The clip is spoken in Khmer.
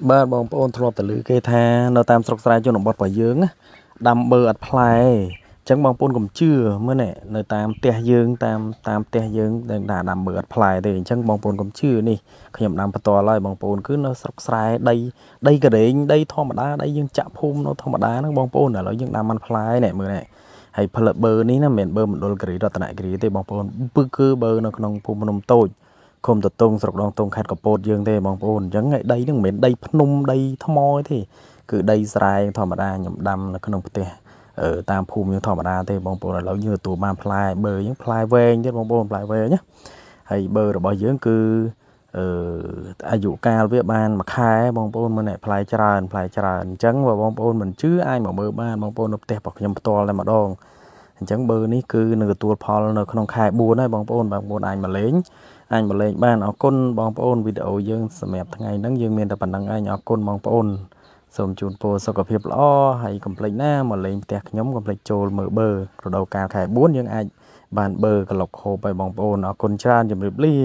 បាទបងប្អូនធ្លាប់តែឮគេថានៅតាមស្រុកស្រែជនបទរបស់យើងណាដាំបឺអត់ផ្លែអញ្ចឹងបងប្អូនកុំជឿមើលនេះនៅតាមផ្ទះយើងតាមផ្ទះយើងដែលដាំបឺអត់ផ្លែទេអញ្ចឹងបងប្អូនកុំជឿនេះខ្ញុំដាំផ្ទាល់ហើយបងប្អូនគឺនៅស្រុកស្រែដីកែងដីធម្មតាដីយើងចាក់ភូមិនៅធម្មតាហ្នឹងបងប្អូនឥឡូវយើងដាំមិនផ្លែនេះមើលនេះហើយផលិតបឺនេះណាមិនមែនបឺមណ្ឌលគិរីរតនគិរីទេបងប្អូនគឺបឺនៅក្នុងភូមិភ្នំតូចឃុំតតុងស្រុកដងតុងខេត្តកពតយើងទេបងប្អូនអញ្ចឹងឯដីហ្នឹងមិនមែនដីភ្នំដីថ្មទេគឺដីស្រែធម្មតាខ្ញុំដាំនៅក្នុងផ្ទះតាមភូមិយើងធម្មតាទេបងប្អូនឥឡូវយើងទទួលបានផ្លែបឺយើងផ្លែវែងទៀតបងប្អូនផ្លែវែងណាហើយបឺរបស់យើងគឺអាយុកាលវាបាន1ខែបងប្អូនមើលនេះផ្លែច្រើនអញ្ចឹងបើបងប្អូនមិនជឿអាចមកមើលបានបងប្អូននៅផ្ទះរបស់ខ្ញុំផ្ទាល់តែម្ដងអញ្ចឹងបឺនេះគឺនឹងទទួលផលនៅក្នុងខែ4ហើយបងប្អូនអាចមកលេងបានអរគុណបងប្អូនវីដេអូយើងសម្រាប់ថ្ងៃហ្នឹងយើងមានតែប៉ុណ្្នឹងឯងអរគុណបងប្អូនសូមជូនពរសុខភាពល្អហើយកុំភ្លេចណាមកលេងផ្ទះខ្ញុំកុំភ្លេចចូលមើលបឺរដូវកាលខែ4យើងអាចបានបឺរក្លុកហូបឲ្យបងប្អូនអរគុណច្រើនជម្រាបលា